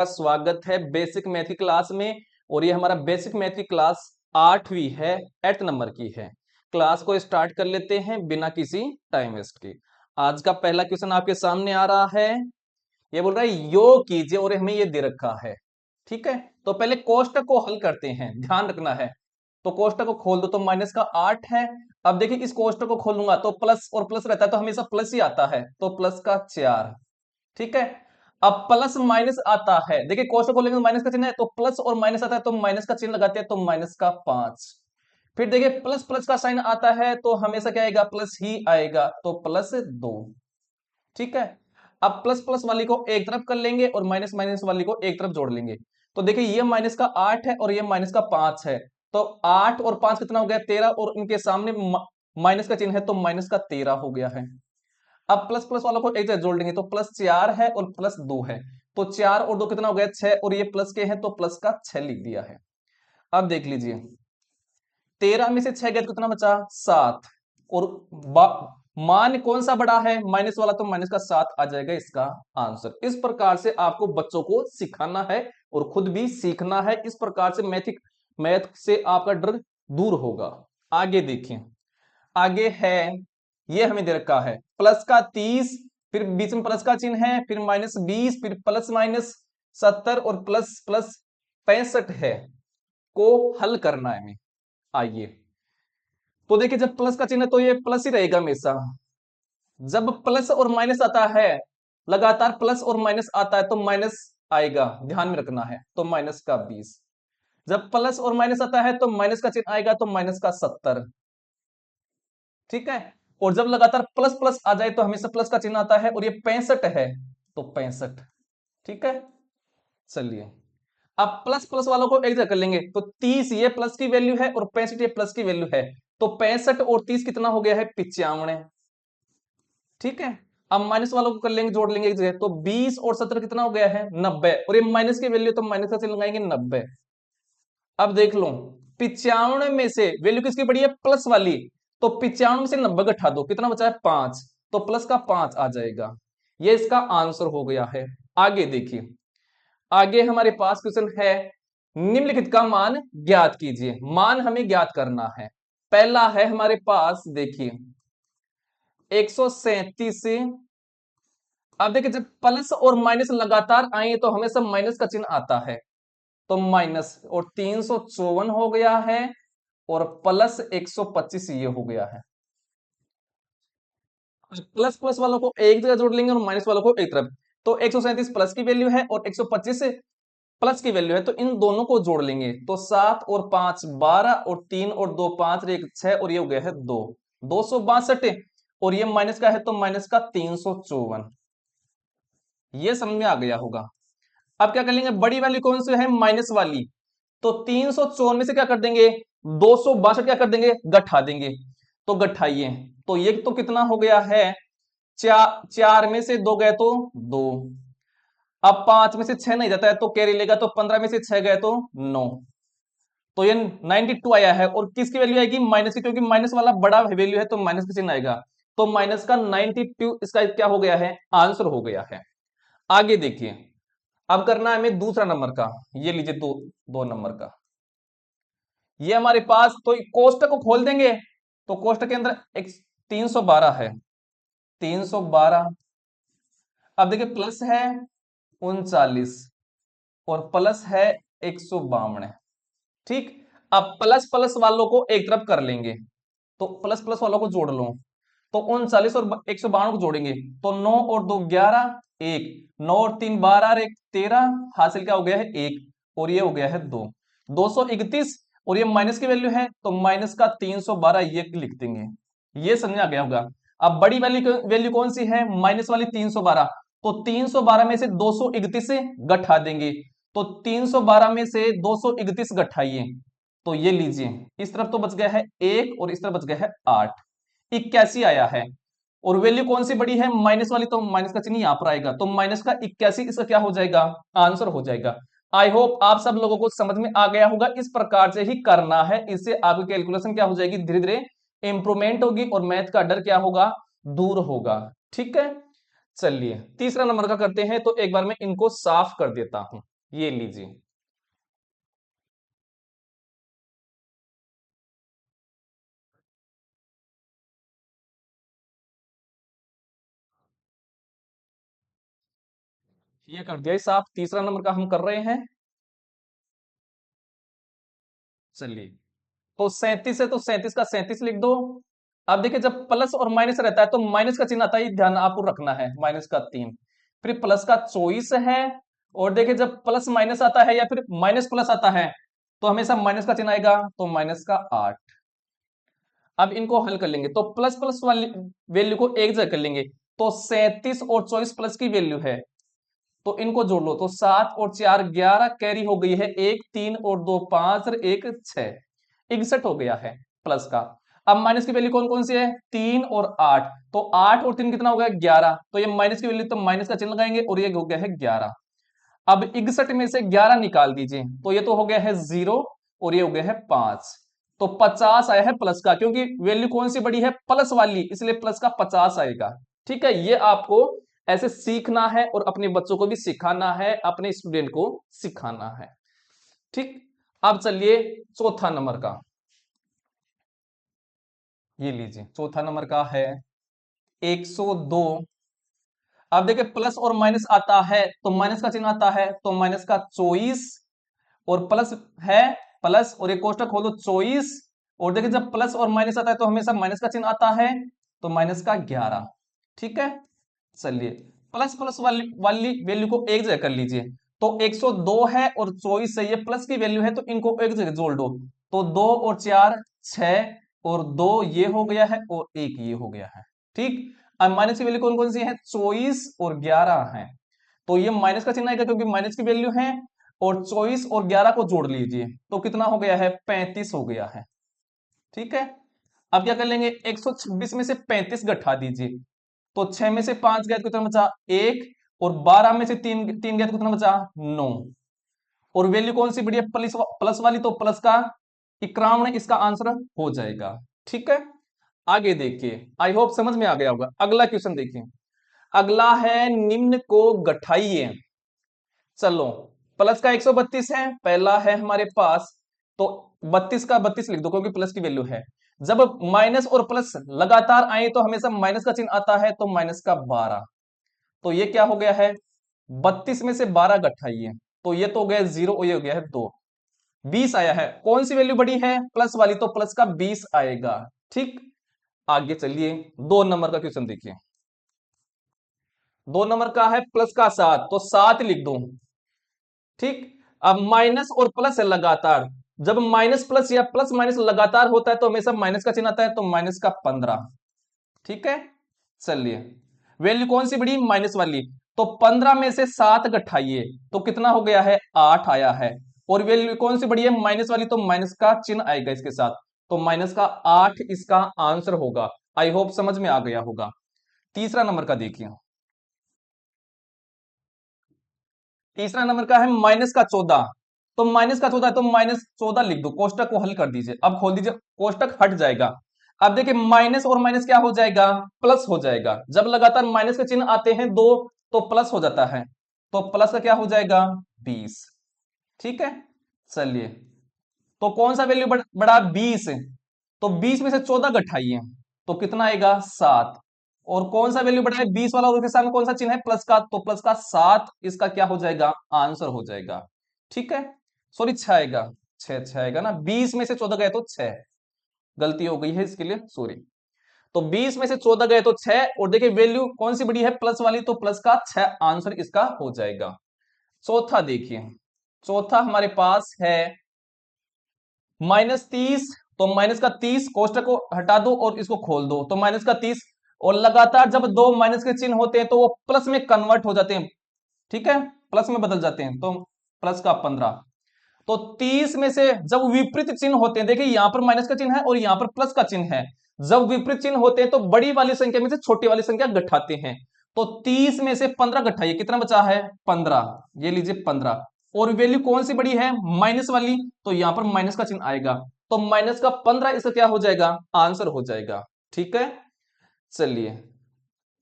का स्वागत है बेसिक मैथ की क्लास में। और ये हमारा बेसिक मैथ की क्लास 8वीं है, 8th नंबर की है। क्लास को स्टार्ट कर लेते हैं बिना किसी टाइम वेस्ट के। आज का पहला क्वेश्चन आपके सामने आ रहा है। ये बोल रहा है योग कीजिए और हमें ये दे रखा है। ठीक है, तो पहले कोष्टक को हल करते हैं, ध्यान रखना है। तो कोष्टक को खोल दो तो माइनस का 8 है। अब देखिए इस कोष्टक को खोलूंगा तो प्लस और प्लस रहता है तो हमेशा प्लस ही आता है, तो प्लस का 4। ठीक है, अब प्लस माइनस आता है, देखिए कोष्टक खोलेंगे तो माइनस का चिन्ह है तो प्लस और माइनस आता है तो माइनस का चिन्ह लगाते हैं तो माइनस का 5। फिर देखिए प्लस प्लस का साइन आता है तो हमेशा क्या आएगा, प्लस ही आएगा, तो प्लस 2। ठीक है, अब प्लस प्लस वाली को एक तरफ कर लेंगे और माइनस माइनस वाली को एक तरफ जोड़ लेंगे। तो देखिए ये माइनस का 8 है और ये माइनस का 5 है, तो 8 और 5 कितना हो गया, 13, और इनके सामने माइनस का चिन्ह है तो माइनस का 13 हो गया है। अब प्लस प्लस वालों को एक जगह जोड़ लेंगे तो प्लस 4 है और प्लस 2 है, तो 4 और 2 कितना हो गया, 6, और ये प्लस के हैं तो प्लस का 6 लिख दिया है। अब देख लीजिए 13 में से 6 गया तो कितना बचा, 7। और मान कौन सा बड़ा है, माइनस वाला, तो माइनस का 7 आ जाएगा इसका आंसर। इस प्रकार से आपको बच्चों को सिखाना है और खुद भी सीखना है। इस प्रकार से मैथ से आपका डर दूर होगा। आगे देखिए, आगे है, ये हमें दे रखा है प्लस का 30, फिर बीच में प्लस का चिन्ह है, फिर माइनस 20, फिर प्लस माइनस 70 और प्लस प्लस 65 है, को हल करना है हमें। आइए, तो देखिए जब प्लस का चिन्ह है तो ये प्लस ही रहेगा हमेशा। जब प्लस और माइनस आता है, लगातार प्लस और माइनस आता है तो माइनस आएगा, ध्यान में रखना है, तो माइनस का 20। जब प्लस और माइनस आता है तो माइनस का चिन्ह आएगा तो माइनस का 70। ठीक है, और जब लगातार प्लस प्लस आ जाए तो हमेशा प्लस का चिन्ह आता है, और ये 65 है तो 65। ठीक है, चलिए अब प्लस प्लस वालों को एक जगह कर लेंगे तो 30 ये प्लस की वैल्यू है और 65 ये प्लस की वैल्यू है, तो 65 और 30 कितना हो गया है, 95। ठीक है, अब माइनस वालों को कर लेंगे, जोड़ लेंगे एक जगह, तो 20 और 70 कितना हो गया है, 90, और ये माइनस की वैल्यू तो माइनस का चिन्ह लगाएंगे 90। अब देख लो 95 में से वैल्यू किसकी बड़ी है, प्लस वाली, तो 95 में से 90 घटा दो, कितना बचा है, 5, तो प्लस का 5 आ जाएगा। ये इसका आंसर हो गया है। आगे देखिए, आगे हमारे पास क्वेश्चन है, निम्नलिखित का मान ज्ञात कीजिए। मान हमें ज्ञात करना है। पहला है हमारे पास, देखिए 137 से, अब देखिए जब प्लस और माइनस लगातार आए तो हमेशा माइनस का चिन्ह आता है, तो माइनस, और 354 हो गया है, और प्लस 125 ये हो गया है। प्लस प्लस वालों को एक जगह जोड़ लेंगे और माइनस वालों को एक तरफ, तो 137 प्लस की वैल्यू है और 125 प्लस की वैल्यू है, तो इन दोनों को जोड़ लेंगे तो 7 और 5 12, और 3 और 2 5, और 1 6, और ये हो गया है 2, 262, और ये माइनस का है तो माइनस का 354। ये समझ में आ गया होगा। अब क्या कर लेंगे, बड़ी वाली कौन सी है, माइनस वाली, तो 354 से क्या कर देंगे, 262 क्या कर देंगे, गठा देंगे, तो गठाइए, तो ये तो कितना हो गया है, 4 में से 2 गए तो 2, अब 5 में से 6 नहीं जाता है तो कैरी लेगा, तो 15 में से 6 गए तो 9, तो ये 92 आया है। और किसकी वैल्यू आएगी, माइनस की, क्योंकि माइनस वाला बड़ा वैल्यू है तो माइनस का चिन्ह आएगा, तो माइनस का 92 इसका क्या हो गया है, आंसर हो गया है। आगे देखिए, अब करना है हमें दूसरा नंबर का, ये लीजिए 2 नंबर का। ये हमारे पास, तो कोष्टक को खोल देंगे तो कोष्टक के अंदर एक 312 है, 312। अब देखिए प्लस है 39 और प्लस है 152। ठीक, अब प्लस प्लस वालों को एक तरफ कर लेंगे, तो प्लस प्लस वालों को जोड़ लो, तो 39 और 152 को जोड़ेंगे तो 9 और 2 11, 1, 9 और 3 12, और 1 13, हासिल क्या हो गया है, 1, और ये हो गया है 2, 231, और ये माइनस की वैल्यू है तो माइनस का 312 ये लिख देंगे। ये समझ आ गया होगा। अब बड़ी वैल्यू वैल्यू कौन सी है, माइनस वाली 312, तो 312 में से 231 से गठा देंगे, तो 312 में से 231 गठाइए, तो ये लीजिए, इस तरफ तो बच गया है 1 और इस तरफ बच गया है 8, 81 आया है। और वैल्यू कौन सी बड़ी है, माइनस वाली, तो माइनस का चिन्ह यहां पर आएगा, तो माइनस का 81 इसका क्या हो जाएगा, आंसर हो जाएगा। आई होप आप सब लोगों को समझ में आ गया होगा। इस प्रकार से ही करना है, इससे आपकी कैलकुलेशन क्या हो जाएगी, धीरे धीरे इंप्रूवमेंट होगी और मैथ का डर क्या होगा, दूर होगा। ठीक है, चलिए तीसरा नंबर का करते हैं, तो एक बार मैं इनको साफ कर देता हूं। ये लीजिए। ये कर दिया साफ, तीसरा नंबर का हम कर रहे हैं। चलिए, तो 37 है तो 37 का 37 लिख दो। अब देखिए जब प्लस और माइनस रहता है तो माइनस का चिन्ह आता है, ध्यान आपको रखना है, माइनस का 3। फिर प्लस का 24 है। और देखिए जब प्लस माइनस आता है या फिर माइनस प्लस आता है तो हमेशा माइनस का चिन्ह आएगा, तो माइनस का 8। अब इनको हल कर लेंगे तो प्लस प्लस वाली वैल्यू को एक जगह कर लेंगे। तो 37 और 24 प्लस की वैल्यू है, तो इनको जोड़ लो। तो 7 और 4 11, कैरी हो गई है 1, 3 और 2 5 और 1 6, 61 हो गया है प्लस का। अब माइनस की वैल्यू कौन कौन सी है, 3 और 8। तो 8 और 3 कितना हो गया, 11। तो ये माइनस की वैल्यू, तो माइनस का चिन्ह लगाएंगे और ये हो गया है 11। अब 61 में से 11 निकाल दीजिए, तो ये तो हो गया है 0 और ये हो गया है 5। तो 50 आया है प्लस का, क्योंकि वैल्यू कौन सी बड़ी है, प्लस वाली, इसलिए प्लस का 50 आएगा। ठीक है, ये आपको ऐसे सीखना है और अपने बच्चों को भी सिखाना है, अपने स्टूडेंट को सिखाना है। ठीक, अब चलिए चौथा नंबर का, ये लीजिए चौथा नंबर का है 102। अब देखिए प्लस और माइनस आता है तो माइनस का चिन्ह आता है, तो माइनस का 24 और प्लस है, प्लस और ये कोष्टक खोलो 24। और देखिए जब प्लस और माइनस आता है तो हमेशा माइनस का चिन्ह आता है, तो माइनस का 11। ठीक है, चलिए प्लस प्लस वाली वाली वैल्यू को एक जगह कर लीजिए। तो 102 है और 24 है, ये प्लस की वैल्यू है, तो इनको एक जगह जोड़ दो। तो 2 और 4 6 और 2 ये हो गया है और 1 ये हो गया है। ठीक, अब माइनस की वैल्यू कौन कौन सी है, 24 और 11 है, तो ये माइनस का चिन्ह आएगा क्योंकि माइनस की वैल्यू है। और 24 और 11 को जोड़ लीजिए तो कितना हो गया है, 35 हो गया है। ठीक है, अब क्या कर लेंगे, 126 में से 35 घटा दीजिए। तो 6 में से 5 गया तो कितना बचा, 1। और 12 में से 3 3 गया तो कितना बचा, 9। और वैल्यू कौन सी बढ़िया, प्लस प्लस वाली, तो प्लस का 51 इसका आंसर हो जाएगा। ठीक है, आगे देखिए, आई होप समझ में आ गया होगा। अगला क्वेश्चन देखिए, अगला है निम्न को घटाइए। चलो, प्लस का 132 है, पहला है हमारे पास, तो 32 का 32 लिख दो क्योंकि प्लस की वैल्यू है। जब माइनस और प्लस लगातार आए तो हमेशा माइनस का चिन्ह आता है, तो माइनस का 12। तो ये क्या हो गया है, 32 में से 12 घटाइए, तो ये तो हो गया 0 और ये हो गया है 2, 20 आया है। कौन सी वैल्यू बड़ी है, प्लस वाली, तो प्लस का 20 आएगा। ठीक, आगे चलिए 2 नंबर का क्वेश्चन देखिए। 2 नंबर का है प्लस का 7, तो 7 लिख दो। ठीक, अब माइनस और प्लस है लगातार, जब माइनस प्लस या प्लस माइनस लगातार होता है तो हमेशा माइनस का चिन्ह आता है, तो माइनस का 15। ठीक है, चलिए वैल्यू कौन सी बड़ी, माइनस वाली। तो 15 में से 7 घटाइए तो कितना हो गया है, 8 आया है। और वैल्यू कौन सी बड़ी है, माइनस वाली, तो माइनस का चिन्ह आएगा इसके साथ, तो माइनस का 8 इसका आंसर होगा। आई होप समझ में आ गया होगा। तीसरा नंबर का देखिए, तीसरा नंबर का है माइनस का 14। तो माइनस का 14 है तो माइनस 14 लिख दो, कोष्टक को हल कर दीजिए। अब खोल दीजिए, कोष्टक हट जाएगा। अब देखिए माइनस और माइनस क्या हो जाएगा, प्लस हो जाएगा। जब लगातार माइनस के चिन्ह आते हैं दो तो प्लस हो जाता है, तो प्लस का क्या हो जाएगा, 20। ठीक है, चलिए, तो कौन सा वैल्यू बड़ा, 20। तो 20 में से 14 घटाइए तो कितना आएगा, 7। और कौन सा वैल्यू बड़ा है, 20 वाला, और उसके सामने कौन सा चिन्ह है, प्लस का, तो प्लस का 7 इसका क्या हो जाएगा, आंसर हो जाएगा। ठीक है, सॉरी 6 आएगा, 6 आएगा ना, 20 में से 14 गए तो 6, गलती हो गई है इसके लिए सॉरी। तो 20 में से 14 गए तो 6, और देखिए वैल्यू कौन सी बड़ी है, प्लस वाली, तो प्लस का 6 आंसर इसका हो जाएगा। चौथा देखिए, चौथा हमारे पास है -30। तो माइनस का 30, कोष्टक को हटा दो और इसको खोल दो, तो माइनस का 30। और लगातार जब दो माइनस के चिन्ह होते हैं तो वो प्लस में कन्वर्ट हो जाते हैं। ठीक है, प्लस में बदल जाते हैं, तो प्लस का 15। तो 30 में से जब विपरीत चिन्ह होते हैं, देखिए यहां पर माइनस का चिन्ह है और यहां पर प्लस का चिन्ह है, जब विपरीत चिन्ह होते हैं तो बड़ी वाली संख्या में से छोटी वाली संख्या घटाते हैं। तो 30 में से 15 घटाइए, कितना बचा है, 15। ये लीजिए 15। और वैल्यू कौन सी बड़ी है, माइनस वाली, तो यहां पर माइनस का चिन्ह आएगा, तो माइनस का 15 इसका क्या हो जाएगा, आंसर हो जाएगा। ठीक है, चलिए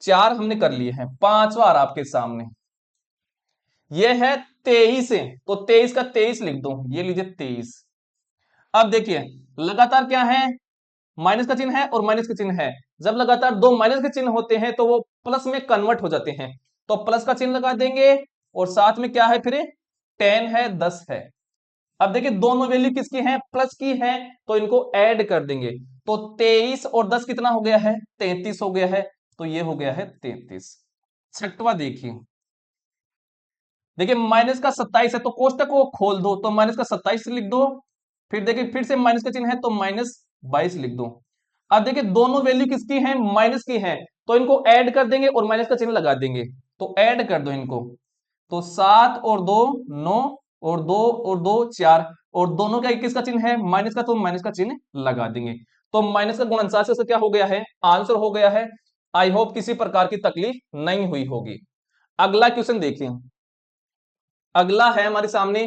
4 हमने कर लिए हैं, पांचवा आपके सामने, यह है 23 है तो 23 का 23 लिख दो, ये लीजिए 23। अब देखिए लगातार क्या है, माइनस का चिन्ह है और माइनस का चिन्ह है। जब लगातार दो माइनस के चिन्ह होते हैं तो वो प्लस में कन्वर्ट हो जाते हैं, तो प्लस का चिन्ह लगा देंगे और साथ में क्या है फिर 10 है 10 है। अब देखिए दोनों वैल्यू किसकी है, प्लस की है, तो इनको ऐड कर देंगे। तो 23 और 10 कितना हो गया है, 33 हो गया है, तो ये हो गया है 33। छठवा देखिए, देखिए माइनस का 27 है तो कोष्टक को खोल दो, तो माइनस का 27 लिख दो। फिर देखिए फिर से माइनस का चिन्ह है तो माइनस 22 लिख दो। अब देखिए दोनों वैल्यू किसकी है, माइनस की है, तो इनको ऐड कर देंगे और माइनस का चिन्ह लगा देंगे। तो ऐड कर दो इनको, तो 7 और 2 9 और 2 और 2 4, और दोनों का किसका चिन्ह है, माइनस का, तो माइनस का चिन्ह लगा देंगे। तो माइनस का गुणनसार से क्या हो गया है, आंसर हो गया है। आई होप किसी प्रकार की तकलीफ नहीं हुई होगी। अगला क्वेश्चन देखिए, अगला है हमारे सामने,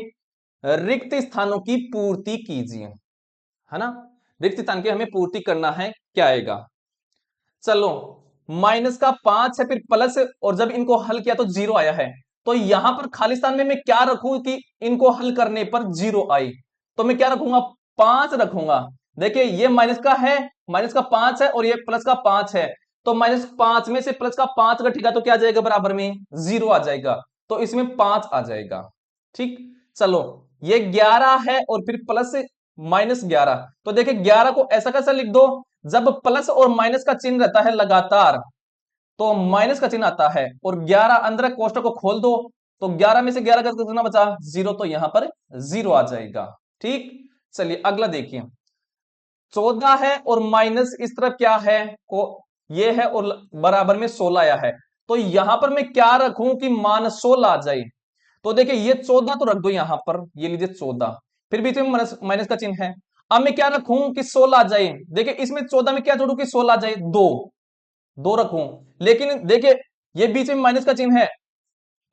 रिक्त स्थानों की पूर्ति कीजिए, है ना। रिक्त स्थान की हमें पूर्ति करना है, क्या आएगा, चलो माइनस का 5 है फिर प्लस, और जब इनको हल किया तो 0 आया है। तो यहां पर खाली स्थान में मैं क्या रखूं कि इनको हल करने पर 0 आई, तो मैं क्या रखूंगा, 5 रखूंगा। देखिए ये माइनस का है, माइनस का 5 है और ये प्लस का 5 है, तो माइनस 5 में से प्लस का 5 घटेगा तो क्या आ जाएगा, बराबर में 0 आ जाएगा, तो इसमें 5 आ जाएगा। ठीक, चलो ये 11 है और फिर प्लस -11, तो देखिए 11 को ऐसा कैसा लिख दो, जब प्लस और माइनस का चिन्ह रहता है लगातार तो माइनस का चिन्ह आता है, और 11 अंदर कोष्टक को खोल दो, तो 11 में से 11 का कितना बचा, 0, तो यहां पर 0 आ जाएगा। ठीक, चलिए अगला देखिए, 14 है और माइनस इस तरफ क्या है, को ये है और बराबर में 16 आया है, तो यहां पर मैं क्या रखूं कि मान 16 आ जाए। तो देखिए ये 14 तो रख दो यहां पर, ये लीजिए 14, फिर बीच में माइनस का चिन्ह है। अब मैं क्या रखूं कि 16 आ जाए, देखिए इसमें 14 में क्या जोड़ू कि 16 आ जाए, 2 2 रखूं, लेकिन देखिए ये बीच में माइनस का चिन्ह है,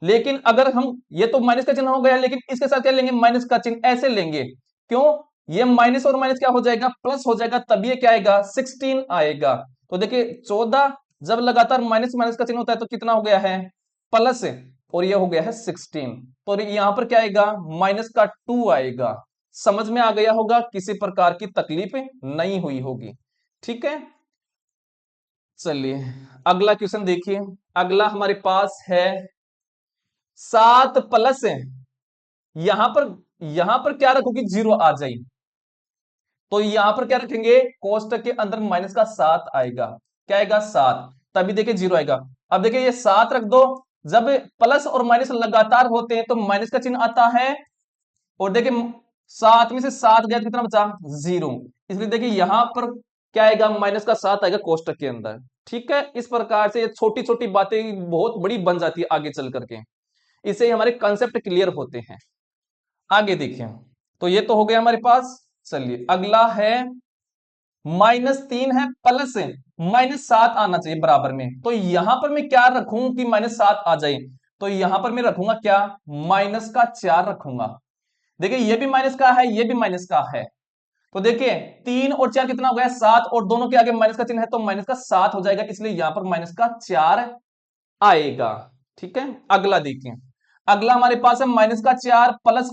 लेकिन अगर हम, ये तो माइनस का चिन्ह हो गया, लेकिन इसके साथ क्या लेंगे, माइनस का चिन्ह ऐसे लेंगे, क्यों, ये माइनस और माइनस क्या हो जाएगा, प्लस हो जाएगा, तब ये क्या आएगा, 16 आएगा। तो देखिए 14 जब लगातार माइनस माइनस का चिन्ह होता है तो कितना हो गया है, प्लस, और ये हो गया है 16, तो यहां पर क्या आएगा, माइनस का 2 आएगा। समझ में आ गया होगा, किसी प्रकार की तकलीफ नहीं हुई होगी। ठीक है, चलिए अगला क्वेश्चन देखिए, अगला हमारे पास है 7 प्लस, यहां पर क्या रखोगे, 0 आ जाए, तो यहां पर क्या रखेंगे, कोष्टक के अंदर माइनस का 7 आएगा, क्या आएगा 7, तभी देखिए 0 आएगा। अब देखिए ये 7 रख दो, जब प्लस और माइनस लगातार होते हैं तो माइनस का चिन्ह आता है, और देखिए 7 में से 7 गया तो कितना बचा, 0, इसलिए देखिए यहां पर क्या आएगा, माइनस का 7 आएगा कोष्टक के अंदर। ठीक है, इस प्रकार से ये छोटी छोटी बातें बहुत बड़ी बन जाती है आगे चल करके, इससे हमारे कंसेप्ट क्लियर होते हैं। आगे देखिए, तो ये तो हो गया हमारे पास। चलिए अगला है -3 है प्लस -7 आना चाहिए बराबर में, तो यहां पर मैं क्या रखूं कि -7 आ जाए, तो यहां पर मैं रखूंगा क्या, -4 रखूंगा। देखिए ये भी माइनस का है, ये भी माइनस का है, तो देखिए 3 और 4 कितना हो गया, 7, और दोनों के आगे माइनस का चिन्ह है तो माइनस का 7 हो जाएगा, इसलिए यहां पर -4 आएगा। ठीक है, अगला देखिए, अगला हमारे पास है -4 प्लस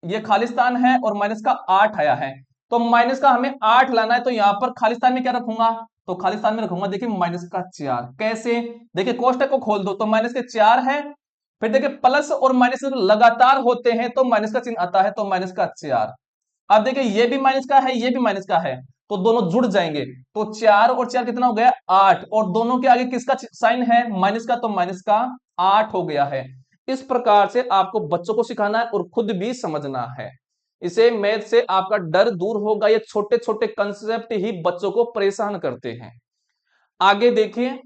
ये खाली स्थान है और माइनस का 8 आया है, तो माइनस का हमें 8 लाना है, तो यहां पर खाली स्थान में क्या रखूंगा, तो खाली स्थान में रखूंगा देखिए -4, कैसे, देखिए कोष्टक को खोल दो तो -4 है, फिर देखिए प्लस और माइनस लगातार होते हैं तो माइनस का चिन्ह आता है, तो -4। अब देखिए ये भी माइनस का है, ये भी माइनस का है, तो दोनों जुड़ जाएंगे, तो 4 और 4 कितना हो गया, 8, और दोनों के आगे किसका साइन है, माइनस का, तो माइनस का 8 हो गया है। इस प्रकार से आपको बच्चों को सिखाना है और खुद भी समझना है, इसे मैथ से आपका डर दूर होगा। ये छोटे छोटे कंसेप्ट ही बच्चों को परेशान करते हैं। आगे देखिए,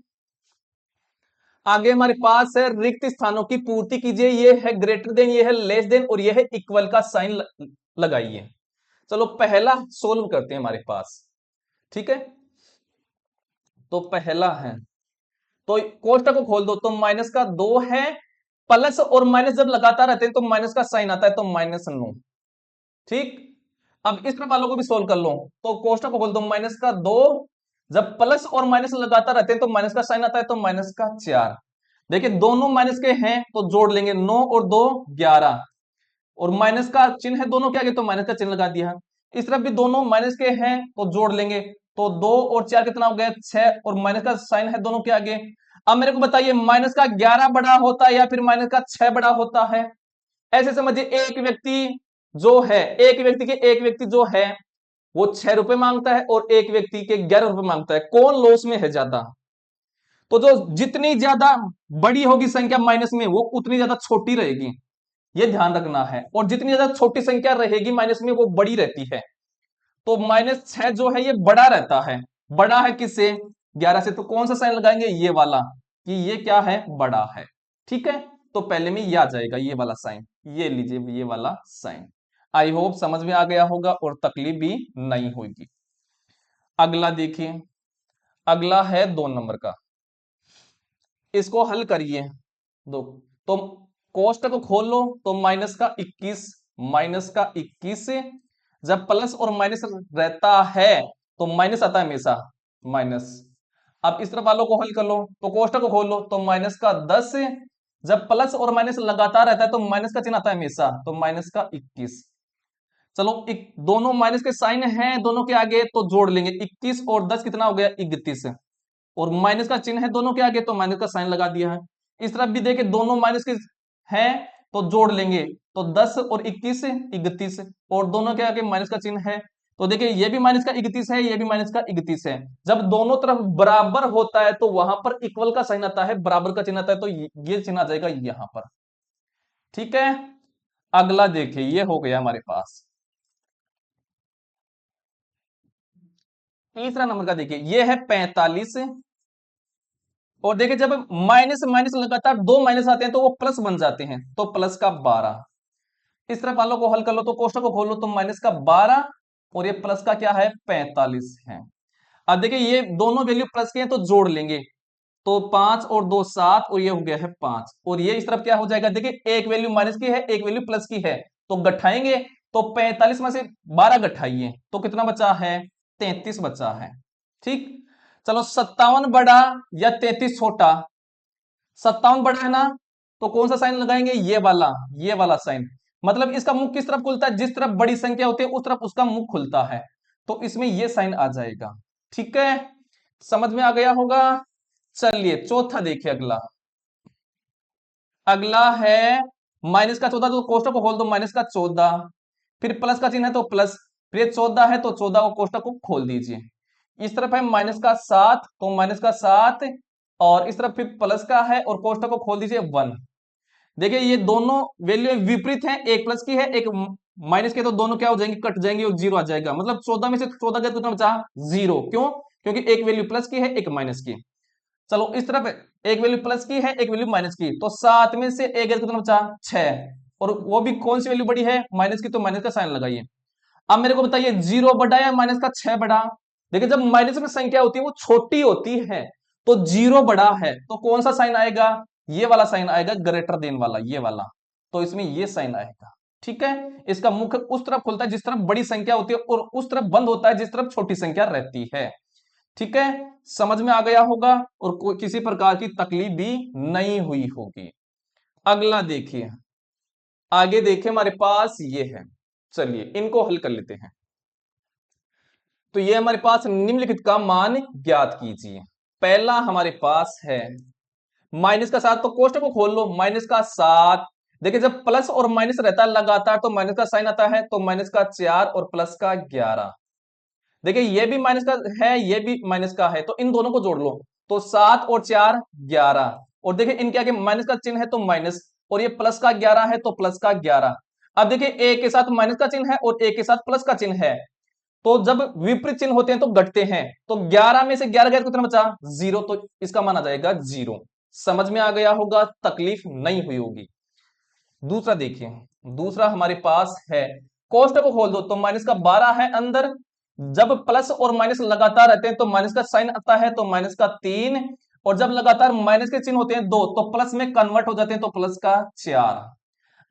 आगे हमारे पास है रिक्त स्थानों की पूर्ति कीजिए, ये है ग्रेटर देन, ये है लेस देन, और ये है इक्वल का साइन लगाइए। चलो पहला सोल्व करते हैं हमारे पास। ठीक है, तो पहला है, तो कोष्टक को खोल दो, तो माइनस का 2 है, प्लस और माइनस जब लगातार रहते हैं तो माइनस का साइन आता है, तो -9। ठीक, अब इस तरफ वालों को भी सोल्व कर लो, तो कोष्टक को खोल दो, माइनस का 2, जब प्लस और माइनस लगातार रहते हैं तो माइनस का साइन आता है, तो -4। देखिए दोनों माइनस के हैं तो जोड़ लेंगे, 9 और 2 11, और माइनस का चिन्ह है दोनों के आगे तो माइनस का चिन्ह लगा दिया। इस तरफ भी दोनों माइनस के हैं तो जोड़ लेंगे, तो 2 और 4 कितना हो गया 6, और माइनस का साइन है दोनों के आगे। अब मेरे को बताइए माइनस का 11 बड़ा होता है या फिर माइनस का 6 बड़ा होता है? ऐसे समझिए एक व्यक्ति जो है, एक व्यक्ति जो है वो 6 रुपए मांगता है और एक व्यक्ति के 11 रुपए मांगता है, कौन लॉस में है ज्यादा? तो जो जितनी ज्यादा बड़ी होगी संख्या माइनस में वो उतनी ज्यादा छोटी रहेगी, ये ध्यान रखना है, और जितनी ज्यादा छोटी संख्या रहेगी माइनस में वो बड़ी रहती है। तो -6 जो है ये बड़ा रहता है, बड़ा है किससे? 11 से। तो कौन सा साइन लगाएंगे? ये वाला, कि ये क्या है? बड़ा है। ठीक है, तो पहले में ये आ जाएगा, ये वाला साइन, ये लीजिए ये वाला साइन। आई होप समझ में आ गया होगा और तकलीफ भी नहीं होगी। अगला देखिए, अगला है 2 नंबर का, इसको हल करिए। दो, तो कोष्टक को खोल लो, तो माइनस का 21 से जब प्लस और माइनस रहता है तो माइनस आता है हमेशा, माइनस। अब इस तरफ वालों को हल कर लो, तो कोष्टक को खोल लो, तो माइनस का 10 से जब प्लस और माइनस लगातार रहता है तो माइनस का चिन्ह आता है हमेशा, तो माइनस का 21। चलो दोनों माइनस के साइन हैं दोनों के आगे तो जोड़ लेंगे, 21 और 10 कितना हो गया? 31, और माइनस का चिन्ह है दोनों के आगे तो माइनस का साइन लगा दिया है। इस तरफ भी देखे दोनों माइनस के हैं तो जोड़ लेंगे, तो 10 और 21 31, और दोनों के आगे माइनस का चिन्ह है, तो देखिए ये भी माइनस का 31 है, ये भी माइनस का 31 है। जब दोनों तरफ बराबर होता है तो वहां पर इक्वल का साइन आता है, बराबर का चिन्ह आता है, तो ये चिन्ह आ जाएगा यहां पर। ठीक है, अगला देखिए, ये हो गया हमारे पास। तीसरा नंबर का देखिए, ये है 45, और देखिए जब माइनस माइनस लगातार दो माइनस आते हैं तो वो प्लस बन जाते हैं, तो प्लस का 12। इस तरफ वालों को हल कर लो, तो कोष्टक को खोल लो, तो माइनस का 12 और ये प्लस का क्या है? 45 है। अब देखिए ये दोनों वैल्यू प्लस के हैं तो जोड़ लेंगे, तो 5 और 2 7, और ये हो गया है 5, और ये इस तरफ क्या हो जाएगा? देखिए एक वैल्यू माइनस की है, एक वैल्यू प्लस की है, तो गठाएंगे, तो 45 में से 12 गठाइए तो कितना बचा है? 33 बचा है। ठीक, चलो 57 बड़ा या 33 छोटा? 57 बड़ा है ना, तो कौन सा साइन लगाएंगे? ये वाला साइन। मतलब इसका मुख किस तरफ खुलता है? जिस तरफ बड़ी संख्या होती है उस तरफ उसका मुख खुलता है, तो इसमें ये साइन आ जाएगा। ठीक है, समझ में आ गया होगा। चलिए चौथा देखिए, अगला अगला है माइनस का 14, तो कोष्टक को खोल दो, माइनस का 14, फिर प्लस का चिन्ह है तो प्लस, फिर ये 14 है तो 14 को कोष्टक को खोल दीजिए। इस तरफ है माइनस का 7, तो माइनस का 7, और इस तरफ फिर प्लस का है और कोष्टक को खोल दीजिए 1। देखिए ये दोनों वैल्यू विपरीत हैं, एक प्लस की है एक माइनस की, तो दोनों क्या हो जाएंगे? कट जाएंगे और जीरो आ जाएगा। मतलब 14 में से 14 गया तो कितना बचा? जीरो। क्यों? क्योंकि एक वैल्यू प्लस की है एक माइनस की। चलो इस तरफ एक वैल्यू प्लस की है एक वैल्यू माइनस की, तो 7 में से एक गया तो कितना बचा? 6, और वो भी कौन सी वैल्यू बड़ी है? माइनस की, तो माइनस का साइन लगाइए। अब मेरे को बताइए जीरो बड़ा या माइनस का 6 बड़ा? देखिए जब माइनस में संख्या होती है वो छोटी होती है, तो जीरो बड़ा है, तो कौन सा साइन आएगा? ये वाला साइन आएगा, ग्रेटर देन वाला, ये वाला, तो इसमें ये साइन आएगा। ठीक है, इसका मुख उस तरफ खुलता है जिस तरफ बड़ी संख्या होती है और उस तरफ बंद होता है जिस तरफ छोटी संख्या रहती है। ठीक है, समझ में आ गया होगा और कोई किसी प्रकार की तकलीफ भी नहीं हुई होगी। अगला देखिए, आगे देखिए हमारे पास ये है, चलिए इनको हल कर लेते हैं। तो ये हमारे पास निम्नलिखित का मान ज्ञात कीजिए। पहला हमारे पास है माइनस का 7, तो कोष्टक को खोल लो, माइनस का 7। देखिए जब प्लस और माइनस रहता है लगातार तो माइनस का साइन आता है, तो माइनस का 4 और प्लस का 11। देखिए ये भी माइनस का है ये भी माइनस का है, तो इन दोनों को जोड़ लो, तो 7 और 4 11, और देखिए इनके आगे माइनस का चिन्ह है तो माइनस, और ये प्लस का 11 है तो प्लस का 11। अब देखिए एक के साथ माइनस का चिन्ह है और एक के साथ प्लस का चिन्ह है, तो जब विपरीत चिन्ह होते हैं तो घटते हैं, तो 11 में से 11 गया तो कितना बचा? जीरो, तो इसका मान आ जाएगा जीरो। समझ में आ गया होगा, तकलीफ नहीं हुई होगी। दूसरा देखिए, दूसरा हमारे पास है, कोष्टक को खोल दो, तो माइनस का 12 है अंदर, जब प्लस और माइनस लगातार रहते हैं तो माइनस का साइन आता है, तो माइनस का 3, और जब लगातार माइनस के चिन्ह होते हैं दो तो प्लस में कन्वर्ट हो जाते हैं, तो प्लस का 4।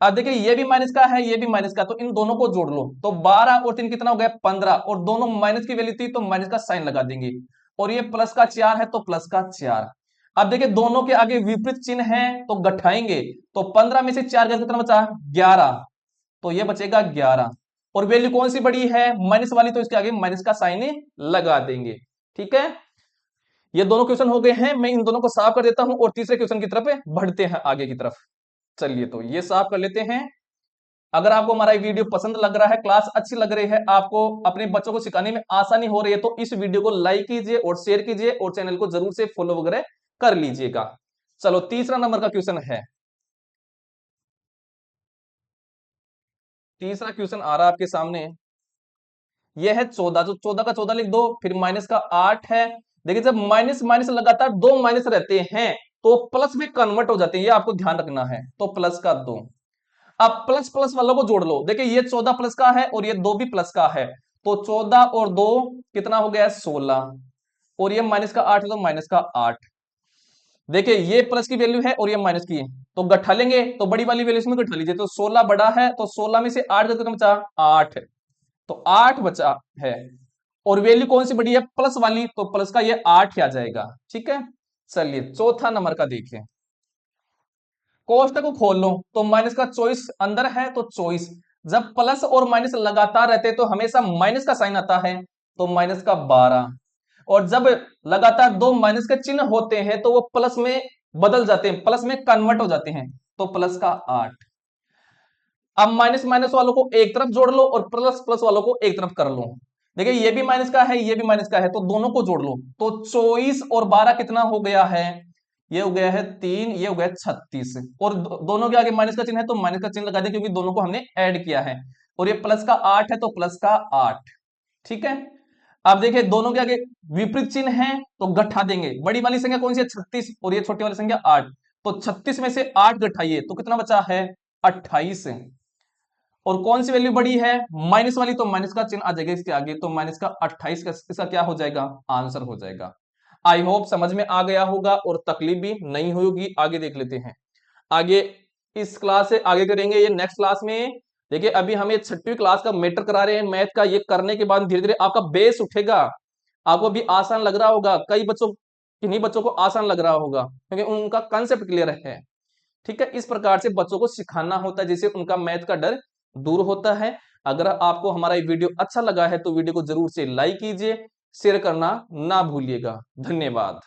अब देखिए ये भी माइनस का है ये भी माइनस का, तो इन दोनों को जोड़ लो, तो 12 और 3 कितना हो गया? 15, और दोनों माइनस की वैल्यू थी तो माइनस का साइन लगा देंगे, और ये प्लस का 4 है तो प्लस का 4। अब देखिए दोनों के आगे विपरीत चिन्ह है तो गठाएंगे, तो 15 में से 4 गया कितना बचा? 11, तो ये बचेगा 11। और वैल्यू कौन सी बड़ी है? माइनस वाली, तो इसके आगे माइनस का साइन लगा देंगे। ठीक है, ये दोनों क्वेश्चन हो गए हैं, मैं इन दोनों को साफ कर देता हूं और तीसरे क्वेश्चन की तरफ बढ़ते हैं आगे की तरफ। चलिए तो ये साफ कर लेते हैं। अगर आपको हमारा ये वीडियो पसंद लग रहा है, क्लास अच्छी लग रही है, आपको अपने बच्चों को सिखाने में आसानी हो रही है, तो इस वीडियो को लाइक कीजिए और शेयर कीजिए और चैनल को जरूर से फॉलो वगैरह कर लीजिएगा। चलो तीसरा नंबर का क्वेश्चन है। तीसरा क्वेश्चन आ रहा है आपके सामने, यह है 14, जो 14 का 14 लिख दो, फिर माइनस का 8 है। देखिए जब माइनस माइनस लगातार दो माइनस रहते हैं तो प्लस में कन्वर्ट हो जाते हैं, ये आपको ध्यान रखना है। तो प्लस का 2, अब प्लस प्लस वालों को जोड़ लो। देखिए ये 14 प्लस का है और ये 2 भी प्लस का है, तो 14 और 2 कितना हो गया? 16। और ये माइनस का 8 है तो माइनस का 8। देखिए ये प्लस की वैल्यू है और ये माइनस की है, तो गठा लेंगे, तो बड़ी वाली वैल्यू इसमें गठा लीजिए। तो 16 बड़ा है, तो 16 में से 8 कितना बचा? 8, तो 8 बचा है। और वैल्यू कौन सी बड़ी है? प्लस वाली, तो प्लस का ये 8 ही आ जाएगा। ठीक है, चलिए चौथा नंबर का देखिए। कोष्टक को खोल लो, तो माइनस का 24 अंदर है, तो 24। जब प्लस और माइनस लगातार रहते हैं तो हमेशा माइनस का साइन आता है, तो माइनस का 12। और जब लगातार दो माइनस के चिन्ह होते हैं तो वो प्लस में बदल जाते हैं, प्लस में कन्वर्ट हो जाते हैं, तो प्लस का 8। अब माइनस माइनस वालों को एक तरफ जोड़ लो और प्लस प्लस वालों को एक तरफ कर लो। देखिए ये भी माइनस का है, ये भी माइनस का है, तो दोनों को जोड़ लो। तो 24 और 12 कितना हो गया है? ये हो गया है 3, ये हो गया 36। और दोनों के आगे माइनस का चिन्ह है तो माइनस का चिन्ह लगा दें, क्योंकि दोनों को हमने ऐड किया है। और ये प्लस का 8 है तो प्लस का 8। ठीक है, अब देखिए दोनों के आगे विपरीत चिन्ह है तो गठा देंगे। बड़ी वाली संख्या कौन सी है? 36, और ये छोटी वाली संख्या 8। तो 36 में से 8 घटाइए तो कितना बचा है? 28। और कौन सी वैल्यू बड़ी है? माइनस वाली, तो माइनस का चिन्ह आ जाएगा इसके आगे, तो माइनस का 28 का इसका क्या हो जाएगा? आंसर हो जाएगा। आई होप समझ में आ गया होगा और तकलीफ भी नहीं होगी। आगे देख लेते हैं। आगे इस क्लास से आगे करेंगे ये नेक्स्ट क्लास में। देखिए अभी हम ये 6वीं क्लास का मैटर करा रहे हैं मैथ का, ये करने के बाद धीरे धीरे आपका बेस उठेगा। आपको भी आसान लग रहा होगा, कई बच्चों, किन्हीं बच्चों को आसान लग रहा होगा क्योंकि उनका कंसेप्ट क्लियर है। ठीक है, इस प्रकार से बच्चों को सिखाना होता है जिससे उनका मैथ का डर दूर होता है। अगर आपको हमारा ये वीडियो अच्छा लगा है तो वीडियो को जरूर से लाइक कीजिए, शेयर करना ना भूलिएगा। धन्यवाद।